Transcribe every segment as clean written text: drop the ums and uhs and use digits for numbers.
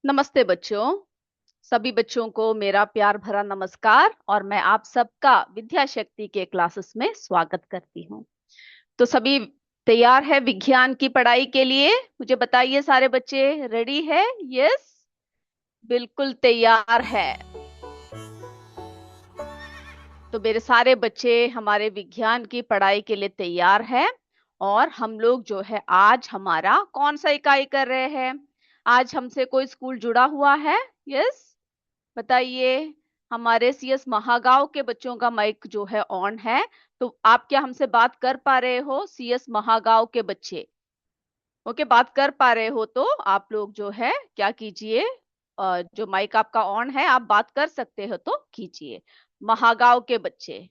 नमस्ते बच्चों। सभी बच्चों को मेरा प्यार भरा नमस्कार और मैं आप सबका विद्या शक्ति के क्लासेस में स्वागत करती हूँ। तो सभी तैयार है विज्ञान की पढ़ाई के लिए? मुझे बताइए, सारे बच्चे रेडी है? यस, बिल्कुल तैयार है। तो मेरे सारे बच्चे हमारे विज्ञान की पढ़ाई के लिए तैयार है। और हम लोग जो है आज हमारा कौन सा इकाई कर रहे हैं? आज हमसे कोई स्कूल जुड़ा हुआ है? यस, बताइए। हमारे सीएस महागांव के बच्चों का माइक जो है ऑन है। तो आप क्या हमसे बात कर पा रहे हो, सीएस महागांव के बच्चे? ओके, बात कर पा रहे हो तो आप लोग जो है क्या कीजिए, जो माइक आपका ऑन है आप बात कर सकते हो तो कीजिए। महागांव के बच्चे।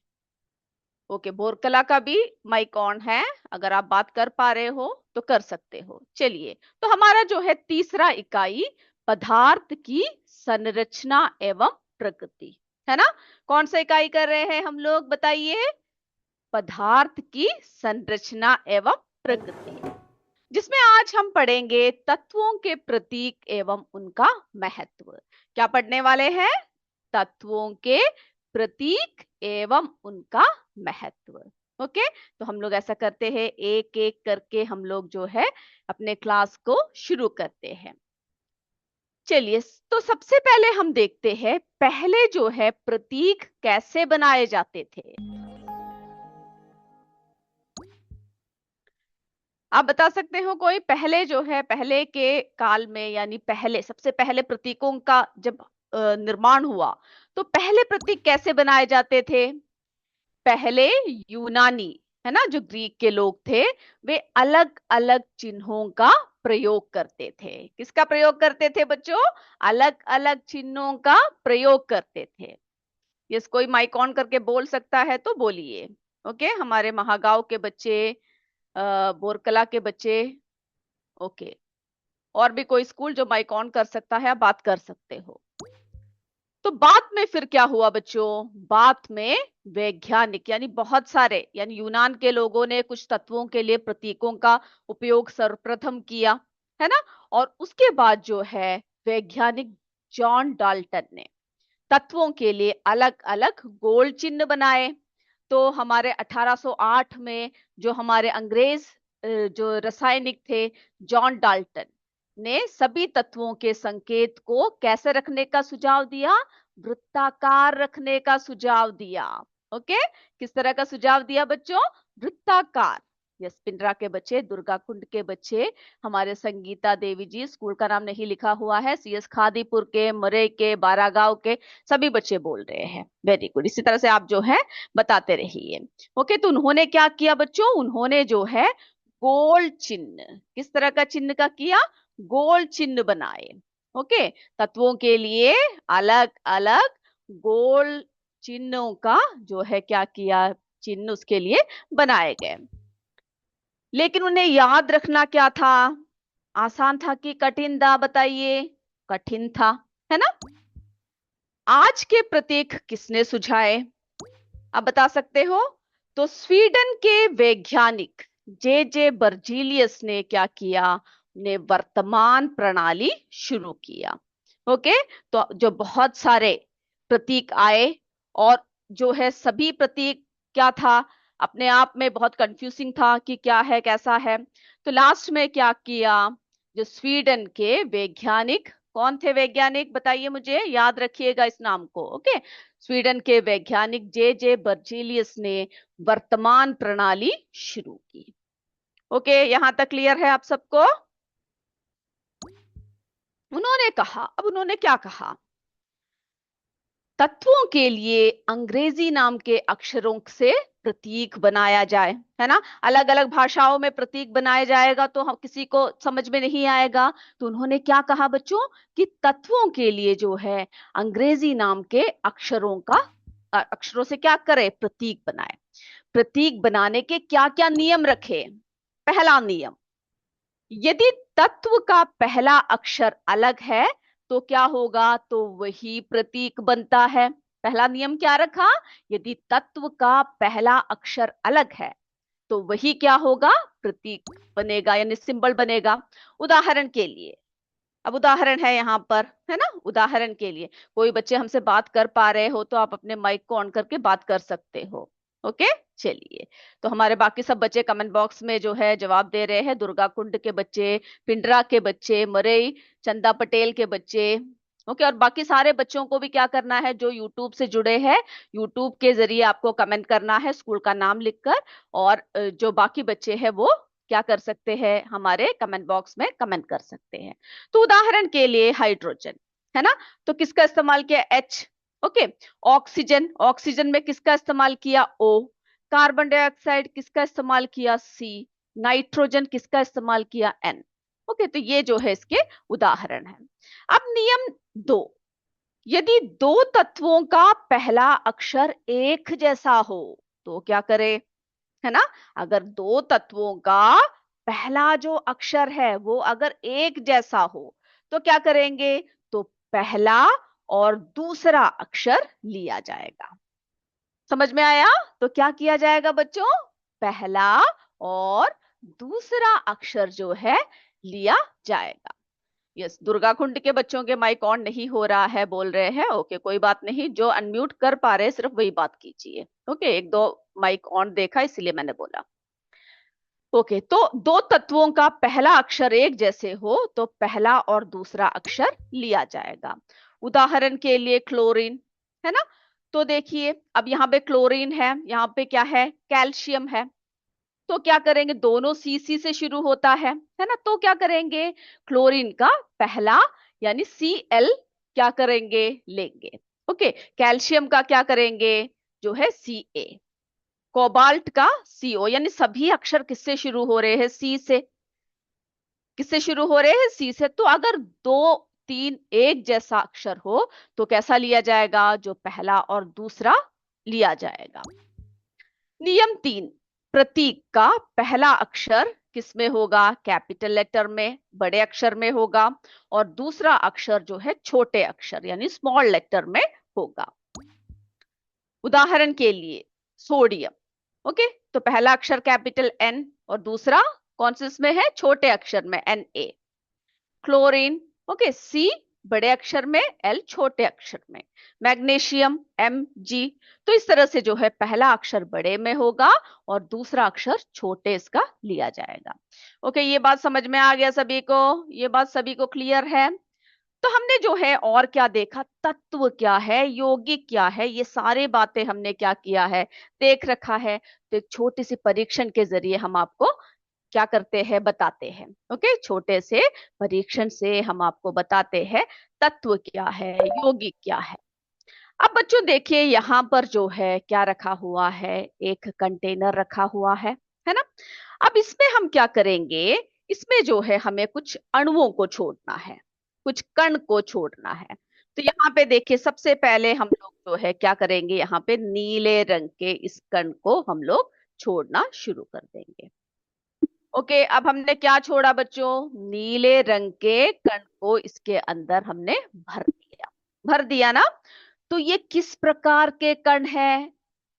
ओके, बोरकला का भी माइक ऑन है। अगर आप बात कर पा रहे हो तो कर सकते हो। चलिए, तो हमारा जो है तीसरा इकाई पदार्थ की संरचना एवं प्रकृति है ना। कौन सा इकाई कर रहे हैं हम लोग, बताइए? पदार्थ की संरचना एवं प्रकृति, जिसमें आज हम पढ़ेंगे तत्वों के प्रतीक एवं उनका महत्व। क्या पढ़ने वाले हैं? तत्वों के प्रतीक एवं उनका महत्व। ओके, तो हम लोग ऐसा करते हैं, एक एक करके हम लोग जो है अपने क्लास को शुरू करते हैं। चलिए, तो सबसे पहले हम देखते हैं पहले जो है प्रतीक कैसे बनाए जाते थे। आप बता सकते हो कोई? पहले जो है, पहले के काल में, यानी पहले सबसे पहले प्रतीकों का जब निर्माण हुआ, तो पहले प्रतीक कैसे बनाए जाते थे? पहले यूनानी, है ना, जो ग्रीक के लोग थे, वे अलग अलग चिन्हों का प्रयोग करते थे। किसका प्रयोग करते थे बच्चों? अलग अलग चिन्हों का प्रयोग करते थे। यस, कोई माइक ऑन करके बोल सकता है तो बोलिए। ओके, हमारे महागांव के बच्चे, बोरकला के बच्चे। ओके, और भी कोई स्कूल जो माइक ऑन कर सकता है, आप बात कर सकते हो। तो बाद में फिर क्या हुआ बच्चों? बाद में वैज्ञानिक, यानी बहुत सारे, यानी यूनान के लोगों ने कुछ तत्वों के लिए प्रतीकों का उपयोग सर्वप्रथम किया, है ना। और उसके बाद जो है वैज्ञानिक जॉन डाल्टन ने तत्वों के लिए अलग अलग गोल चिन्ह बनाए। तो हमारे 1808 में जो हमारे अंग्रेज जो रासायनिक थे, जॉन डाल्टन ने सभी तत्वों के संकेत को कैसे रखने का सुझाव दिया? वृत्ताकार रखने का सुझाव दिया। ओके, किस तरह का सुझाव दिया बच्चों? वृत्ताकार। यस, पिंडरा के बच्चे, दुर्गा कुंड के बच्चे, हमारे संगीता देवी जी, स्कूल का नाम नहीं लिखा हुआ है, सीएस खादीपुर के, मरे के, बारागांव के सभी बच्चे बोल रहे हैं। वेरी गुड, इसी तरह से आप जो है बताते रहिए। ओके, तो उन्होंने क्या किया बच्चों? उन्होंने जो है गोल चिन्ह, किस तरह का चिन्ह का किया? गोल चिन्ह बनाए। ओके, तत्वों के लिए अलग अलग गोल चिन्हों का जो है क्या किया? चिन्ह उसके लिए बनाए गए। लेकिन उन्हें याद रखना क्या था? आसान था कि कठिन था, बताइए? कठिन था, है ना। आज के प्रतीक किसने सुझाए, आप बता सकते हो? तो स्वीडन के वैज्ञानिक जे जे बर्जीलियस ने क्या किया? ने वर्तमान प्रणाली शुरू किया। ओके, तो जो बहुत सारे प्रतीक आए, और जो है सभी प्रतीक क्या था, अपने आप में बहुत कंफ्यूजिंग था कि क्या है कैसा है। तो लास्ट में क्या किया? जो स्वीडन के वैज्ञानिक, कौन थे वैज्ञानिक, बताइए मुझे, याद रखिएगा इस नाम को। ओके, स्वीडन के वैज्ञानिक जे जे बर्जीलियस ने वर्तमान प्रणाली शुरू की। ओके, यहां तक क्लियर है आप सबको? उन्होंने कहा, अब उन्होंने क्या कहा? तत्वों के लिए अंग्रेजी नाम के अक्षरों से प्रतीक बनाया जाए, है ना। अलग अलग भाषाओं में प्रतीक बनाया जाएगा तो हम किसी को समझ में नहीं आएगा। तो उन्होंने क्या कहा बच्चों? कि तत्वों के लिए जो है अंग्रेजी नाम के अक्षरों का, अक्षरों से क्या करे? प्रतीक बनाए। प्रतीक बनाने के क्या क्या नियम रखे? पहला नियम, यदि तत्व का पहला अक्षर अलग है तो क्या होगा? तो वही प्रतीक बनता है। पहला नियम क्या रखा? यदि तत्व का पहला अक्षर अलग है तो वही क्या होगा? प्रतीक बनेगा, यानी सिंबल बनेगा। उदाहरण के लिए अब उदाहरण है यहाँ पर, है ना, उदाहरण के लिए कोई बच्चे हमसे बात कर पा रहे हो तो आप अपने माइक को ऑन करके बात कर सकते हो। ओके, चलिए। तो हमारे बाकी सब बच्चे कमेंट बॉक्स में जो है जवाब दे रहे हैं। दुर्गा कुंड के बच्चे, पिंडरा के बच्चे, मरई चंदा पटेल के बच्चे। ओके, और बाकी सारे बच्चों को भी क्या करना है, जो यूट्यूब से जुड़े हैं, यूट्यूब के जरिए आपको कमेंट करना है स्कूल का नाम लिखकर। और जो बाकी बच्चे हैं वो क्या कर सकते हैं, हमारे कमेंट बॉक्स में कमेंट कर सकते हैं। तो उदाहरण के लिए हाइड्रोजन, है ना, तो किसका इस्तेमाल किया, एच। ओके, ऑक्सीजन, ऑक्सीजन में किसका इस्तेमाल किया, ओ। कार्बन डाइऑक्साइड किसका इस्तेमाल किया, सी। नाइट्रोजन किसका इस्तेमाल किया, एन। ओके, तो ये जो है इसके उदाहरण है। अब नियम 2, यदि दो तत्वों का पहला अक्षर एक जैसा हो तो क्या करे, है ना। अगर दो तत्वों का पहला जो अक्षर है वो अगर एक जैसा हो तो क्या करेंगे, तो पहला और दूसरा अक्षर लिया जाएगा। समझ में आया, तो क्या किया जाएगा बच्चों, पहला और दूसरा अक्षर जो है लिया जाएगा। यस, दुर्गा कुंड के बच्चों के माइक ऑन नहीं हो रहा है, बोल रहे हैं। ओके, कोई बात नहीं, जो अनम्यूट कर पा रहे हैं सिर्फ वही बात कीजिए। ओके, एक दो माइक ऑन देखा इसलिए मैंने बोला। ओके, तो दो तत्वों का पहला अक्षर एक जैसे हो तो पहला और दूसरा अक्षर लिया जाएगा। उदाहरण के लिए क्लोरीन, है ना। तो देखिए, अब यहाँ पे क्लोरीन है, यहाँ पे क्या है, कैल्शियम है। तो क्या करेंगे, दोनों सी से शुरू होता है ना, तो क्या करेंगे, क्लोरीन का पहला यानी Cl क्या करेंगे, लेंगे। ओके, कैल्शियम का क्या करेंगे, जो है Ca। कोबाल्ट का CO, यानी सभी अक्षर किससे शुरू हो रहे हैं, सी से। किससे शुरू हो रहे हैं, सी से। तो अगर दो तीन एक जैसा अक्षर हो तो कैसा लिया जाएगा, जो पहला और दूसरा लिया जाएगा। नियम 3, प्रतीक का पहला अक्षर किसमें होगा, कैपिटल लेटर में, बड़े अक्षर में होगा। और दूसरा अक्षर जो है छोटे अक्षर यानी स्मॉल लेटर में होगा। उदाहरण के लिए सोडियम। ओके, तो पहला अक्षर कैपिटल एन और दूसरा कौन से इसमें है, छोटे अक्षर में, Na। क्लोरीन, ओके, सी बड़े अक्षर में, एल छोटे अक्षर में। Magnesium, Mg। तो इस तरह से जो है पहला अक्षर बड़े में होगा और दूसरा अक्षर छोटे इसका लिया जाएगा। ओके, ये बात समझ में आ गया सभी को, ये बात सभी को क्लियर है। तो हमने जो है और क्या देखा, तत्व क्या है, यौगिक क्या है, ये सारे बातें हमने क्या किया है, देख रखा है। तो एक छोटी सी परीक्षण के जरिए हम आपको क्या करते हैं, बताते हैं। ओके, छोटे से परीक्षण से हम आपको बताते हैं तत्व क्या है, यौगिक क्या है। अब बच्चों देखिए, यहाँ पर जो है क्या रखा हुआ है, एक कंटेनर रखा हुआ है ना। अब इसमें हम क्या करेंगे, इसमें जो है हमें कुछ अणुओं को छोड़ना है, कुछ कण को छोड़ना है। तो यहाँ पे देखिए, सबसे पहले हम लोग जो है क्या करेंगे, यहाँ पे नीले रंग के इस कण को हम लोग छोड़ना शुरू कर देंगे। ओके, अब हमने क्या छोड़ा बच्चों, नीले रंग के कण को इसके अंदर हमने भर दिया, भर दिया ना। तो ये किस प्रकार के कण है,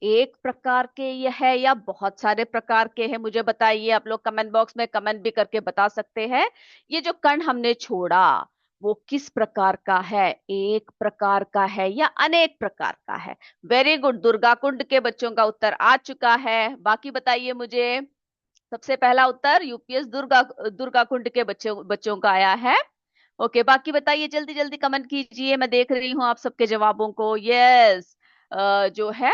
एक प्रकार के ये है या बहुत सारे प्रकार के हैं, मुझे बताइए। आप लोग कमेंट बॉक्स में कमेंट भी करके बता सकते हैं। ये जो कण हमने छोड़ा वो किस प्रकार का है, एक प्रकार का है या अनेक प्रकार का है। वेरी गुड, दुर्गा कुंड के बच्चों का उत्तर आ चुका है। बाकी बताइए मुझे। सबसे पहला उत्तर यूपीएस दुर्गा दुर्गा कुंड के बच्चों बच्चों का आया है। ओके, बाकी बताइए, जल्दी जल्दी कमेंट कीजिए, मैं देख रही हूँ आप सबके जवाबों को। यस, जो है।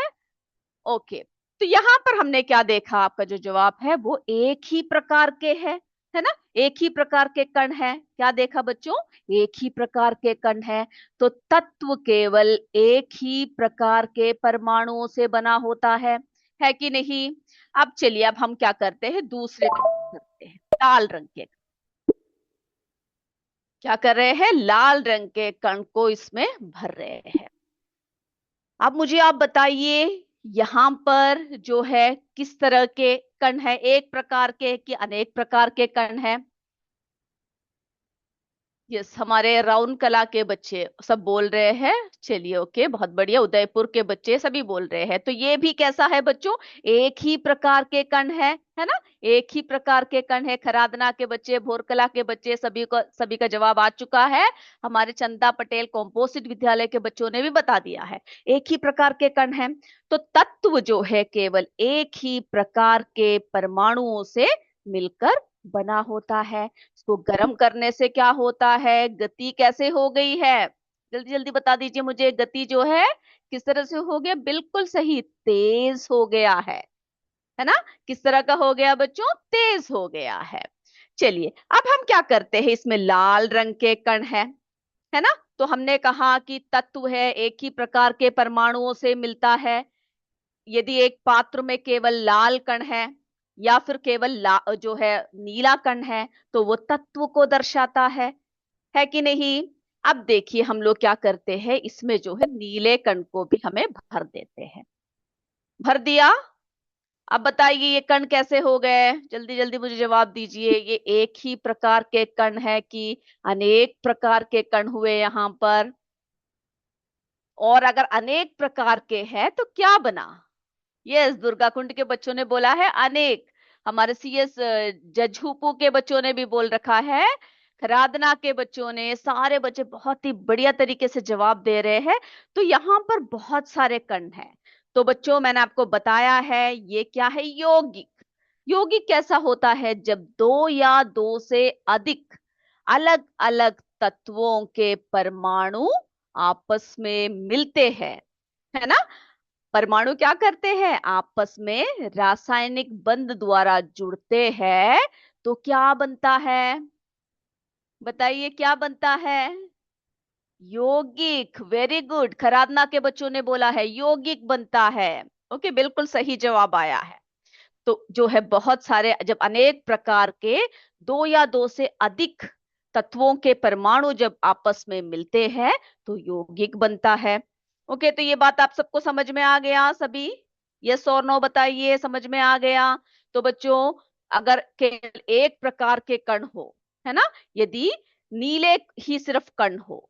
ओके, तो यहाँ पर हमने क्या देखा, आपका जो जवाब है वो एक ही प्रकार के है ना, एक ही प्रकार के कण है। क्या देखा बच्चों, एक ही प्रकार के कण है। तो तत्व केवल एक ही प्रकार के परमाणुओं से बना होता है कि नहीं। अब चलिए, अब हम क्या करते हैं, दूसरे करते हैं, लाल रंग के। क्या कर रहे हैं, लाल रंग के कण को इसमें भर रहे हैं। अब मुझे आप बताइए, यहां पर जो है किस तरह के कण है, एक प्रकार के कि अनेक प्रकार के कण है। यस, हमारे राउन कला के बच्चे सब बोल रहे हैं। चलिए, ओके, बहुत बढ़िया। उदयपुर के बच्चे सभी बोल रहे हैं। तो ये भी कैसा है बच्चों? एक ही प्रकार के कण है ना? एक ही प्रकार के कण है। खरादना के बच्चे, भोरकला के बच्चे, सभी का जवाब आ चुका है। हमारे चंदा पटेल कॉम्पोजिट विद्यालय के बच्चों ने भी बता दिया है, एक ही प्रकार के कण है। तो तत्व जो है केवल एक ही प्रकार के परमाणुओं से मिलकर बना होता है। इसको गर्म करने से क्या होता है? गति कैसे हो गई है? जल्दी जल्दी बता दीजिए मुझे, गति जो है किस तरह से हो गया? बिल्कुल सही, तेज हो गया है ना? किस तरह का हो गया बच्चों? तेज हो गया है। चलिए, अब हम क्या करते हैं, इसमें लाल रंग के कण है ना? तो हमने कहा कि तत्व है एक ही प्रकार के परमाणुओं से मिलता है। यदि एक पात्र में केवल लाल कण है या फिर केवल जो है नीला कण है, तो वो तत्व को दर्शाता है कि नहीं? अब देखिए, हम लोग क्या करते हैं, इसमें जो है नीले कण को भी हमें भर देते हैं। भर दिया। अब बताइए ये कण कैसे हो गए? जल्दी जल्दी मुझे जवाब दीजिए। ये एक ही प्रकार के कण है कि अनेक प्रकार के कण हुए यहां पर? और अगर अनेक प्रकार के हैं तो क्या बना? यस, दुर्गा कुंड के बच्चों ने बोला है अनेक। हमारे सीएस जजहूपू के बच्चों ने भी बोल रखा है। खरादना के बच्चों ने, सारे बच्चे बहुत ही बढ़िया तरीके से जवाब दे रहे हैं। तो यहाँ पर बहुत सारे कण हैं। तो बच्चों, मैंने आपको बताया है ये क्या है? यौगिक। यौगिक कैसा होता है? जब दो या दो से अधिक अलग अलग तत्वों के परमाणु आपस में मिलते हैं, है ना? परमाणु क्या करते हैं? आपस में रासायनिक बंध द्वारा जुड़ते हैं। तो क्या बनता है? बताइए क्या बनता है? यौगिक। वेरी गुड, खरादना के बच्चों ने बोला है यौगिक बनता है। ओके, बिल्कुल सही जवाब आया है। तो जो है बहुत सारे, जब अनेक प्रकार के दो या दो से अधिक तत्वों के परमाणु जब आपस में मिलते हैं तो यौगिक बनता है। ओके, तो ये बात आप सबको समझ में आ गया सभी? यस और नो बताइए, समझ में आ गया? तो बच्चों, अगर केवल एक प्रकार के कण हो, है ना, यदि नीले ही सिर्फ कण हो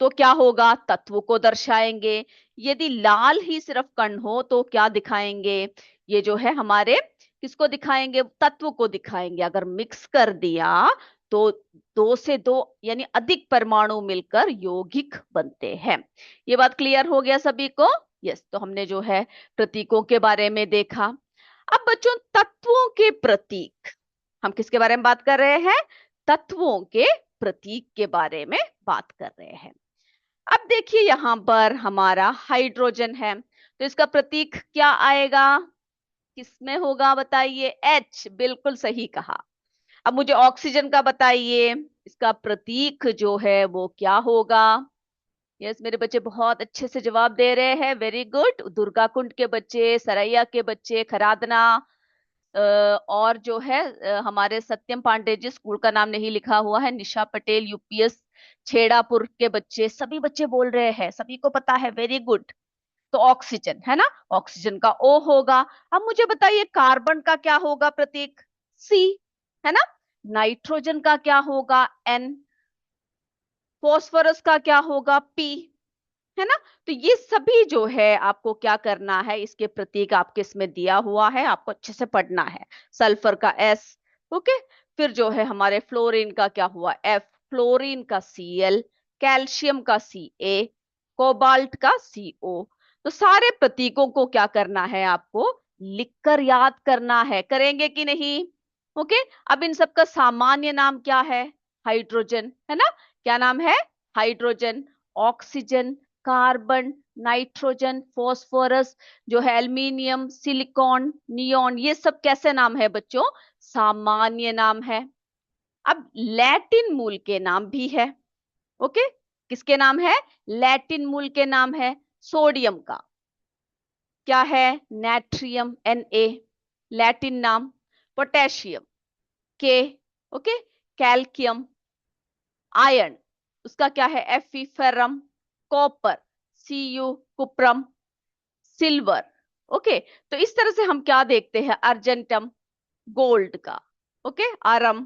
तो क्या होगा? तत्व को दर्शाएंगे। यदि लाल ही सिर्फ कण हो तो क्या दिखाएंगे? ये जो है हमारे किसको दिखाएंगे? तत्व को दिखाएंगे। अगर मिक्स कर दिया तो दो से दो यानी अधिक परमाणु मिलकर यौगिक बनते हैं। ये बात क्लियर हो गया सभी को? यस, तो हमने जो है प्रतीकों के बारे में देखा। अब बच्चों, तत्वों के प्रतीक, हम किसके बारे में बात कर रहे हैं? तत्वों के प्रतीक के बारे में बात कर रहे हैं। अब देखिए, यहां पर हमारा हाइड्रोजन है, तो इसका प्रतीक क्या आएगा? किसमें होगा बताइए? एच, बिल्कुल सही कहा। अब मुझे ऑक्सीजन का बताइए, इसका प्रतीक जो है वो क्या होगा? यस, मेरे बच्चे बहुत अच्छे से जवाब दे रहे हैं, वेरी गुड। दुर्गा कुंड के बच्चे, सरैया के बच्चे, खरादना और जो है हमारे सत्यम पांडे जी, स्कूल का नाम नहीं लिखा हुआ है, निशा पटेल यूपीएस छेड़ापुर के बच्चे, सभी बच्चे बोल रहे हैं, सभी को पता है, वेरी गुड। तो ऑक्सीजन है ना? ऑक्सीजन का ओ होगा। अब मुझे बताइए कार्बन का क्या होगा प्रतीक? सी, है ना? नाइट्रोजन का क्या होगा? एन। फॉस्फोरस का क्या होगा? पी, है ना? तो ये सभी जो है आपको क्या करना है, इसके प्रतीक आपके इसमें दिया हुआ है, आपको अच्छे से पढ़ना है। सल्फर का एस, ओके। फिर जो है हमारे फ्लोरीन का क्या हुआ? एफ। फ्लोरीन का सीएल। कैल्शियम का सी ए। कोबाल्ट का सीओ। तो सारे प्रतीकों को क्या करना है आपको? लिखकर याद करना है। करेंगे कि नहीं? ओके। अब इन सबका सामान्य नाम क्या है? हाइड्रोजन, है ना? क्या नाम है? Hydrogen. Oxygen, carbon, nitrogen, phosphorus, जो है एल्यूमिनियम, सिलिकॉन, नियोन, ये सब कैसे नाम है बच्चों? सामान्य नाम है। अब लैटिन मूल के नाम भी है। ओके, किसके नाम है? लैटिन मूल के नाम है। सोडियम का क्या है? नेट्रियम, Na, लैटिन नाम। Potassium, K. Okay. Calcium, iron, उसका क्या है? Fe, ferrum. Copper, Cu, cuprum. Silver, okay. तो इस तरह से हम क्या देखते हैं? अर्जेंटम, गोल्ड का। ओके। आरम,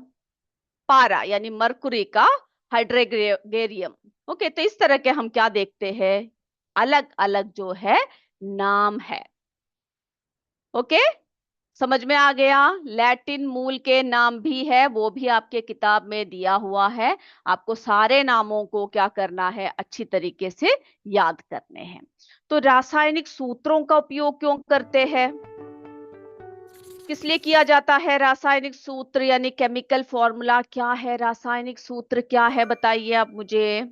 पारा यानी मरकुरी का हाइड्रोगेरियम। ओके, तो इस तरह के हम क्या देखते हैं, अलग अलग जो है नाम है। ओके, समझ में आ गया। लैटिन मूल के नाम भी है, वो भी आपके किताब में दिया हुआ है। आपको सारे नामों को क्या करना है, अच्छी तरीके से याद करने हैं। तो रासायनिक सूत्रों का उपयोग क्यों करते हैं, किस लिए किया जाता है रासायनिक सूत्र, यानी केमिकल फॉर्मूला क्या है, रासायनिक सूत्र क्या है, बताइए आप मुझे।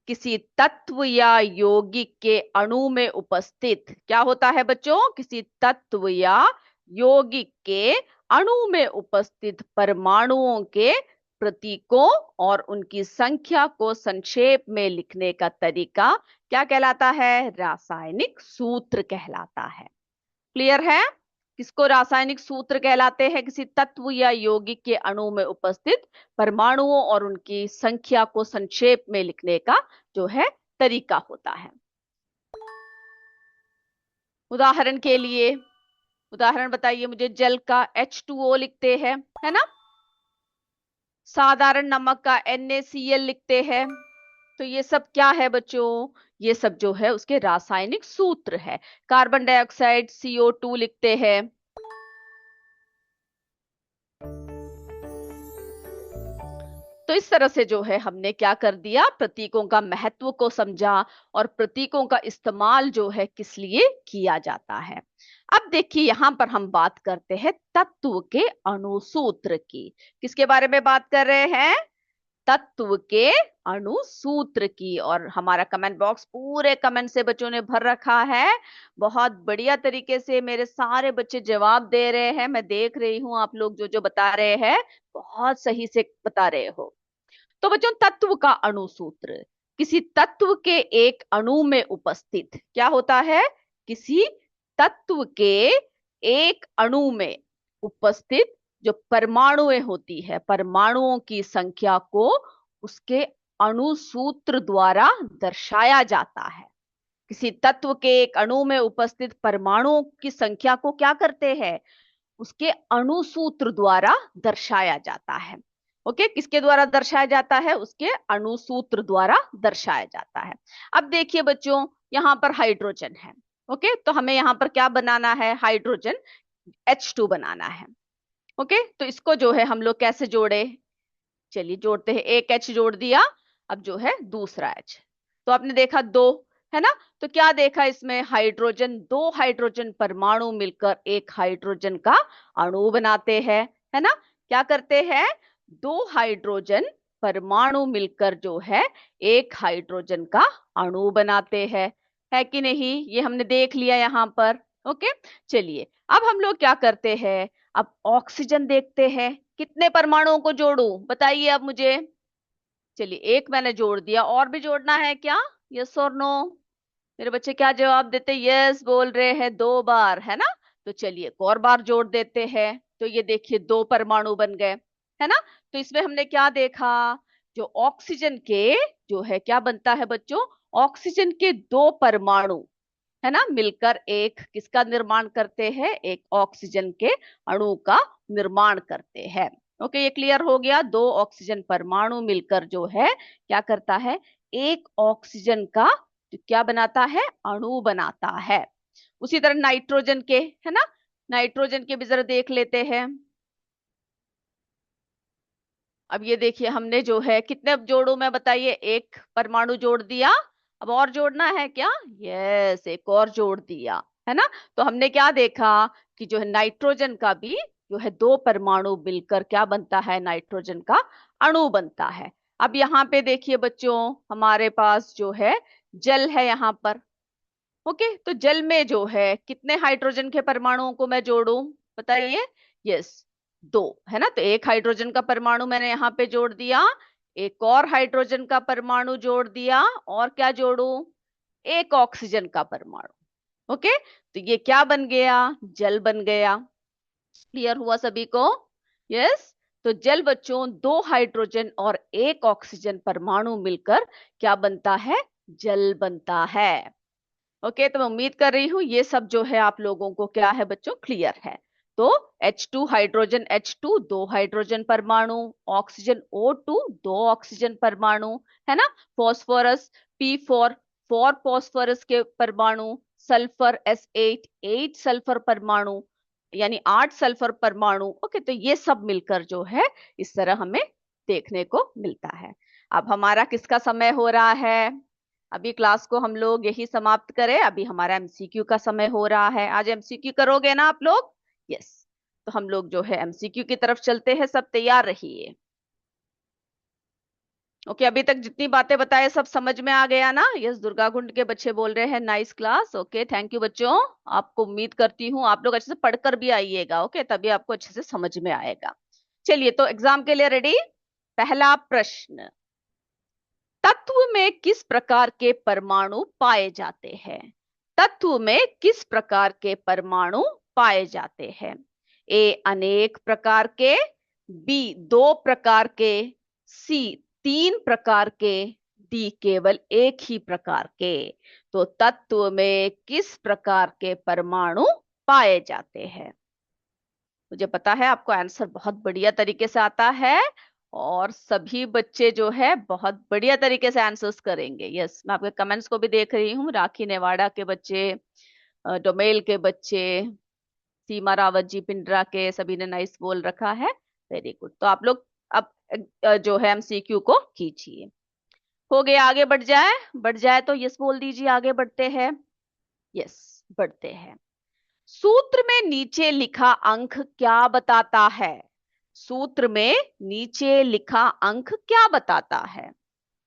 किसी तत्व या यौगिक के अणु में उपस्थित, क्या होता है बच्चों, किसी तत्व या यौगिक के अणु में उपस्थित परमाणुओं के प्रतीकों और उनकी संख्या को संक्षेप में लिखने का तरीका क्या कहलाता है, रासायनिक सूत्र कहलाता है। क्लियर है, किसको रासायनिक सूत्र कहलाते हैं, किसी तत्व या यौगिक के अणु में उपस्थित परमाणुओं और उनकी संख्या को संक्षेप में लिखने का जो है तरीका होता है। उदाहरण के लिए, उदाहरण बताइए मुझे, जल का H2O लिखते हैं, है ना, साधारण नमक का NaCl लिखते हैं। तो ये सब क्या है बच्चों, ये सब जो है उसके रासायनिक सूत्र है। कार्बन डाइऑक्साइड CO2 लिखते हैं। तो इस तरह से जो है हमने क्या कर दिया, प्रतीकों का महत्व को समझा और प्रतीकों का इस्तेमाल जो है किस लिए किया जाता है। अब देखिए यहां पर हम बात करते हैं तत्व के अणुसूत्र की। किसके बारे में बात कर रहे हैं, तत्व के अणुसूत्र की। और हमारा कमेंट बॉक्स पूरे कमेंट से बच्चों ने भर रखा है, बहुत बढ़िया तरीके से मेरे सारे बच्चे जवाब दे रहे हैं। मैं देख रही हूँ आप लोग जो जो बता रहे हैं बहुत सही से बता रहे हो। तो बच्चों तत्व का अणु सूत्र, किसी तत्व के एक अणु में उपस्थित क्या होता है, किसी तत्व के एक अणु में उपस्थित जो परमाणुएं होती है, परमाणुओं की संख्या को उसके अणु सूत्र द्वारा दर्शाया जाता है। किसी तत्व के एक अणु में उपस्थित परमाणुओं की संख्या को क्या करते हैं, उसके अणुसूत्र द्वारा दर्शाया जाता है। ओके, किसके द्वारा दर्शाया जाता है, उसके अणुसूत्र द्वारा दर्शाया जाता है। अब देखिए बच्चों, यहां पर हाइड्रोजन है। ओके, तो हमें यहां पर क्या बनाना है, हाइड्रोजन H2 बनाना है। ओके, तो इसको जो है हम लोग कैसे जोड़े, चलिए जोड़ते हैं। एक H जोड़ दिया, अब जो है दूसरा H, तो आपने देखा दो, है ना। तो क्या देखा इसमें, हाइड्रोजन, दो हाइड्रोजन परमाणु मिलकर एक हाइड्रोजन का अणु बनाते हैं, है ना। क्या करते हैं, दो हाइड्रोजन परमाणु मिलकर जो है एक हाइड्रोजन का अणु बनाते हैं, है कि नहीं, ये हमने देख लिया यहां पर। ओके, चलिए अब हम लोग क्या करते हैं, अब ऑक्सीजन देखते हैं, कितने परमाणुओं को जोड़ू बताइए अब मुझे। चलिए एक मैंने जोड़ दिया, और भी जोड़ना है क्या, यस और नो, मेरे बच्चे क्या जवाब देते, यस बोल रहे हैं, दो बार, है ना। तो चलिए एक और बार जोड़ देते हैं, तो ये देखिए दो परमाणु बन गए, है ना। तो इसमें हमने क्या देखा, जो ऑक्सीजन के जो है क्या बनता है बच्चों, ऑक्सीजन के दो परमाणु, है ना, मिलकर एक किसका निर्माण करते हैं, एक ऑक्सीजन के अणु का निर्माण करते हैं। ओके, ये क्लियर हो गया, दो ऑक्सीजन परमाणु मिलकर जो है क्या करता है, एक ऑक्सीजन का जो क्या बनाता है, अणु बनाता है। उसी तरह नाइट्रोजन के, है ना, नाइट्रोजन के भी जरा देख लेते हैं। अब ये देखिए हमने जो है कितने जोड़ू मैं बताइए, एक परमाणु जोड़ दिया, अब और जोड़ना है क्या, यस एक और जोड़ दिया, है ना। तो हमने क्या देखा कि जो है नाइट्रोजन का भी जो है दो परमाणु मिलकर क्या बनता है, नाइट्रोजन का अणु बनता है। अब यहाँ पे देखिए बच्चों, हमारे पास जो है जल है यहाँ पर। ओके, तो जल में जो है कितने हाइड्रोजन के परमाणुओं को मैं जोड़ूं बताइए, यस दो, है ना। तो एक हाइड्रोजन का परमाणु मैंने यहाँ पे जोड़ दिया, एक और हाइड्रोजन का परमाणु जोड़ दिया, और क्या जोड़ूं, एक ऑक्सीजन का परमाणु। ओके, तो ये क्या बन गया, जल बन गया। क्लियर हुआ सभी को, यस। तो जल बच्चों दो हाइड्रोजन और एक ऑक्सीजन परमाणु मिलकर क्या बनता है, जल बनता है। ओके, तो मैं उम्मीद कर रही हूँ ये सब जो है आप लोगों को क्या है बच्चों, क्लियर है। तो H2 हाइड्रोजन H2 दो हाइड्रोजन परमाणु, ऑक्सीजन O2 दो ऑक्सीजन परमाणु, है ना। फॉस्फोरस P4 फोर फॉस्फोरस के परमाणु, सल्फर S8 8 सल्फर परमाणु, यानी 8 सल्फर परमाणु। ओके, तो ये सब मिलकर जो है इस तरह हमें देखने को मिलता है। अब हमारा किसका समय हो रहा है? अभी क्लास को हम लोग यही समाप्त करें, अभी हमारा एमसीक्यू का समय हो रहा है। आज एमसीक्यू करोगे ना आप लोग? यस। तो हम लोग जो है एमसीक्यू की तरफ चलते हैं, सब तैयार रहिए। ओके, अभी तक जितनी बातें बताए सब समझ में आ गया ना? यस, दुर्गा कुंड के बच्चे बोल रहे हैं nice class. Okay, thank you बच्चों। आपको उम्मीद करती हूँ आप लोग अच्छे से पढ़कर भी आइएगा। ओके, तभी आपको अच्छे से समझ में आएगा। चलिए, तो एग्जाम के लिए रेडी। पहला प्रश्न, तत्व में किस प्रकार के परमाणु पाए जाते हैं? तत्व में किस प्रकार के परमाणु पाए जाते हैं? ए अनेक प्रकार के, बी दो प्रकार के, सी तीन प्रकार के, डी केवल एक ही प्रकार के। तो तत्व में किस प्रकार के परमाणु पाए जाते हैं? मुझे पता है आपको आंसर बहुत बढ़िया तरीके से आता है, और सभी बच्चे जो है बहुत बढ़िया तरीके से आंसर्स करेंगे। यस, मैं आपके कमेंट्स को भी देख रही हूँ। राखी नेवाड़ा के बच्चे, डोमेल के बच्चे, सीमा रावत जी पिंडरा के, सभी ने नाइस बोल रखा है। Very good. तो आप लोग अब जो है एमसीक्यू को कीजिए। हो गया, आगे बढ़ जाए? बढ़ जाए तो यस बोल दीजिए, आगे बढ़ते हैं। यस, बढ़ते हैं। सूत्र में नीचे लिखा अंक क्या बताता है? सूत्र में नीचे लिखा अंक क्या बताता है?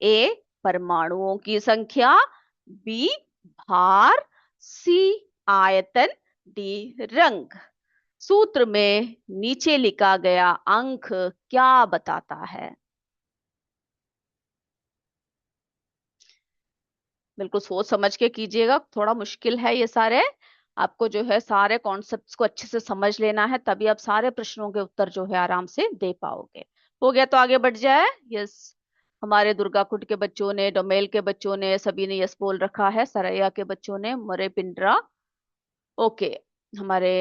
ए परमाणुओं की संख्या, बी भार, सी आयतन, डी रंग। सूत्र में नीचे लिखा गया अंक क्या बताता है? बिल्कुल सोच समझ के कीजिएगा, थोड़ा मुश्किल है ये सारे। आपको जो है सारे कॉन्सेप्ट्स को अच्छे से समझ लेना है, तभी आप सारे प्रश्नों के उत्तर जो है आराम से दे पाओगे। हो गया, तो आगे बढ़ जाए। यस, हमारे दुर्गाकुंड के बच्चों ने, डोमेल के बच्चों ने, सभी ने यस बोल रखा है। सरैया के बच्चों ने, मरे पिंडरा। ओके, हमारे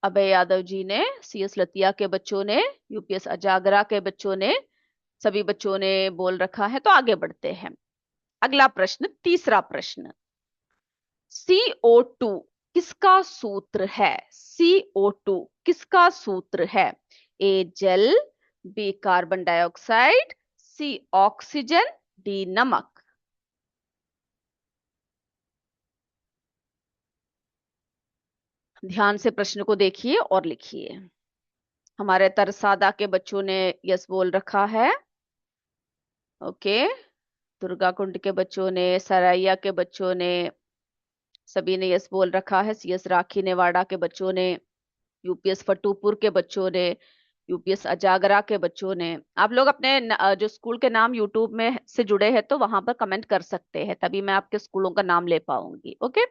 अभय यादव जी ने, सीएस लतिया के बच्चों ने, यूपीएस अजागरा के बच्चों ने, सभी बच्चों ने बोल रखा है। तो आगे बढ़ते हैं। अगला प्रश्न, तीसरा प्रश्न, CO2 किसका सूत्र है? CO2 किसका सूत्र है? ए जल, बी कार्बन डाइऑक्साइड, सी ऑक्सीजन, डी नमक। ध्यान से प्रश्न को देखिए और लिखिए। हमारे तरसादा के बच्चों ने यस बोल रखा है। ओके, दुर्गा कुंड के बच्चों ने, सराइया के बच्चों ने, सभी ने यस बोल रखा है। सीएस राखी नेवाड़ा के बच्चों ने, यूपीएस फटूपुर के बच्चों ने, यूपीएस अजागरा के बच्चों ने। आप लोग अपने जो स्कूल के नाम यूट्यूब में से जुड़े हैं तो वहां पर कमेंट कर सकते हैं, तभी मैं आपके स्कूलों का नाम ले पाऊंगी। ओके,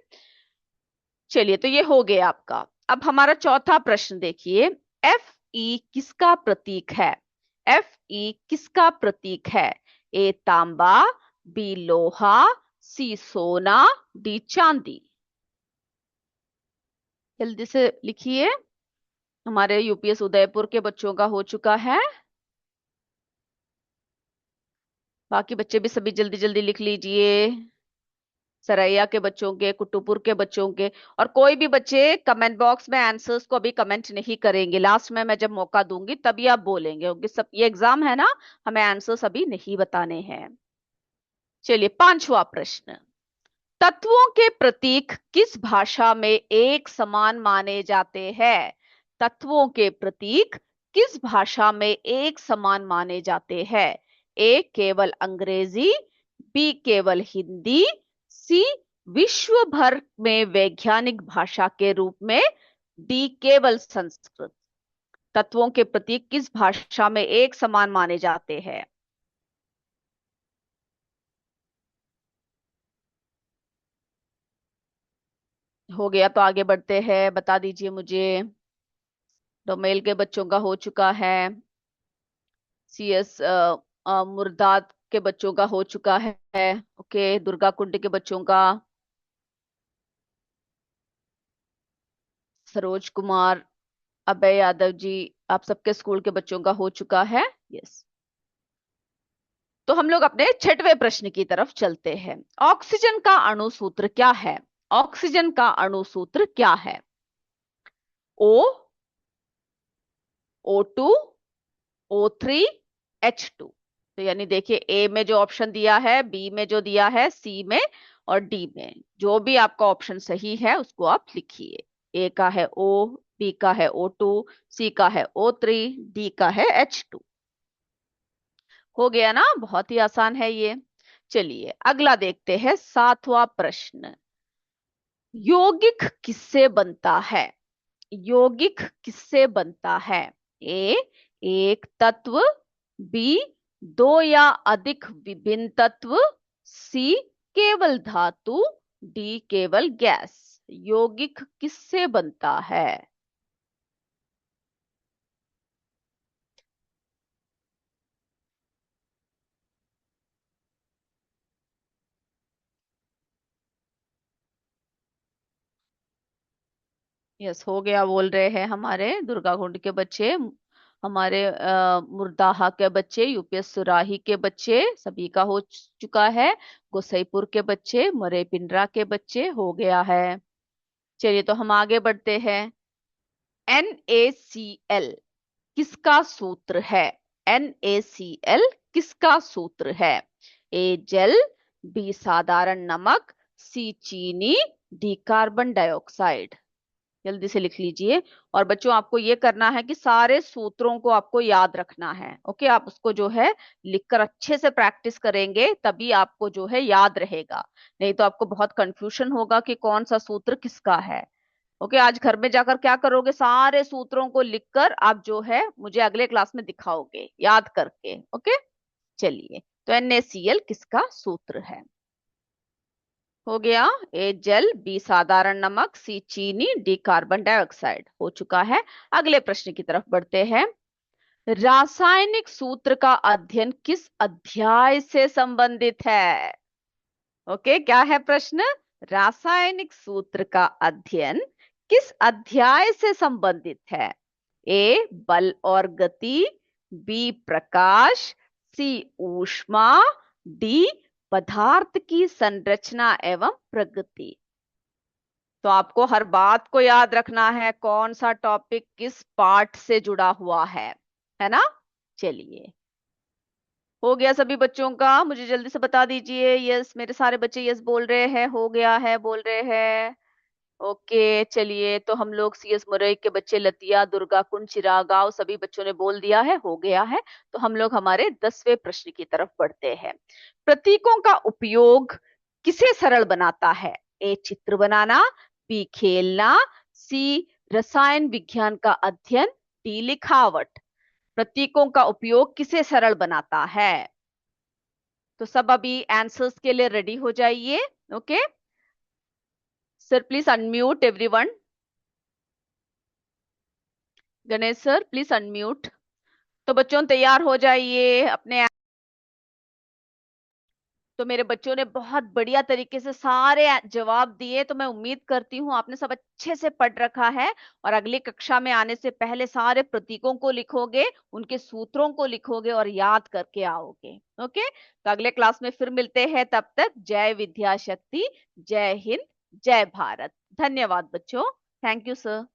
चलिए, तो ये हो गया आपका। अब हमारा चौथा प्रश्न देखिए। Fe किसका प्रतीक है? Fe किसका प्रतीक है? ए तांबा, बी लोहा, सी सोना, डी चांदी। जल्दी से लिखिए। हमारे यूपीएस उदयपुर के बच्चों का हो चुका है। बाकी बच्चे भी सभी जल्दी जल्दी लिख लीजिए। सरैया के बच्चों के, कुट्टूपुर के बच्चों के। और कोई भी बच्चे कमेंट बॉक्स में आंसर्स को अभी कमेंट नहीं करेंगे, लास्ट में मैं जब मौका दूंगी तभी आप बोलेंगे, क्योंकि सब ये एग्जाम है ना, हमें आंसर्स अभी नहीं बताने हैं। चलिए, पांचवा प्रश्न, तत्वों के प्रतीक किस भाषा में एक समान माने जाते हैं? तत्वों के प्रतीक किस भाषा में एक समान माने जाते हैं? ए केवल अंग्रेजी, बी केवल हिंदी, सी विश्व भर में वैज्ञानिक भाषा के रूप में, डी केवल संस्कृत। तत्वों के प्रतीक किस भाषा में एक समान माने जाते हैं? हो गया, तो आगे बढ़ते हैं, बता दीजिए मुझे। डोमेल के बच्चों का हो चुका है। सीएस मुर्दात के बच्चों का हो चुका है। ओके, दुर्गा कुंड के बच्चों का, सरोज कुमार, अभय यादव जी, आप सबके स्कूल के बच्चों का हो चुका है। यस। तो हम लोग अपने छठवें प्रश्न की तरफ चलते हैं। ऑक्सीजन का अणु सूत्र क्या है? ऑक्सीजन का अणु सूत्र क्या है? ओ, O2, O3, H2। तो यानी देखिए, ए में जो ऑप्शन दिया है, बी में जो दिया है, सी में और डी में, जो भी आपका ऑप्शन सही है उसको आप लिखिए। ए का है O, बी का है O2, सी का है O3, डी का है H2। हो गया ना? बहुत ही आसान है ये। चलिए अगला देखते हैं, सातवां प्रश्न। यौगिक किससे बनता है? यौगिक किससे बनता है? ए, एक तत्व, बी, दो या अधिक विभिन्न तत्व, सी, केवल धातु, डी, केवल गैस। यौगिक किससे बनता है? यस, हो गया बोल रहे हैं हमारे दुर्गा कुंड के बच्चे, हमारे मुर्दाहा के बच्चे, यूपीएस सुराही के बच्चे, सभी का हो चुका है। गोसाईपुर के बच्चे, मरे पिंडरा के बच्चे, हो गया है। चलिए तो हम आगे बढ़ते हैं। NaCl किसका सूत्र है? NaCl किसका सूत्र है? ए, जल, बी, साधारण नमक, सी, चीनी, डी, कार्बन डाइऑक्साइड। जल्दी से लिख लीजिए। और बच्चों, आपको ये करना है कि सारे सूत्रों को आपको याद रखना है। ओके, आप उसको जो है लिखकर अच्छे से प्रैक्टिस करेंगे, तभी आपको जो है याद रहेगा। नहीं तो आपको बहुत कंफ्यूजन होगा कि कौन सा सूत्र किसका है। ओके, आज घर में जाकर क्या करोगे, सारे सूत्रों को लिखकर आप जो है मुझे अगले क्लास में दिखाओगे याद करके। ओके, चलिए। तो NaCl किसका सूत्र है? हो गया। ए, जल, बी, साधारण नमक, सी, चीनी, डी, कार्बन डाइऑक्साइड। हो चुका है। अगले प्रश्न की तरफ बढ़ते हैं। रासायनिक सूत्र का अध्ययन किस अध्याय से संबंधित है? ओके, क्या है प्रश्न? रासायनिक सूत्र का अध्ययन किस अध्याय से संबंधित है? ए, बल और गति, बी, प्रकाश, सी, ऊष्मा, डी, पदार्थ की संरचना एवं प्रगति। तो आपको हर बात को याद रखना है, कौन सा टॉपिक किस पार्ट से जुड़ा हुआ है ना? चलिए, हो गया सभी बच्चों का? मुझे जल्दी से बता दीजिए। यस, मेरे सारे बच्चे यस बोल रहे हैं, हो गया है बोल रहे हैं। ओके, चलिए तो हम लोग CS मुरई के बच्चे, लतिया, दुर्गा कुंड, चिरागांव, सभी बच्चों ने बोल दिया है, हो गया है। तो हम लोग हमारे 10वें प्रश्न की तरफ बढ़ते हैं। प्रतीकों का उपयोग किसे सरल बनाता है? ए, चित्र बनाना, बी, खेलना, सी, रसायन विज्ञान का अध्ययन, डी, लिखावट। प्रतीकों का उपयोग किसे सरल बनाता है? तो सब अभी आंसर्स के लिए रेडी हो जाइए। Okay sir, please unmute everyone. Ganesh sir, please unmute. तो बच्चों तैयार हो जाइए अपने। तो मेरे बच्चों ने बहुत बढ़िया तरीके से सारे जवाब दिए, तो मैं उम्मीद करती हूँ आपने सब अच्छे से पढ़ रखा है। और अगली कक्षा में आने से पहले सारे प्रतीकों को लिखोगे, उनके सूत्रों को लिखोगे और याद करके आओगे। ओके, तो अगले क्लास में फिर मिलते हैं। तब तक जय विद्या शक्ति, जय हिंद, जय भारत। धन्यवाद बच्चों। Thank you sir.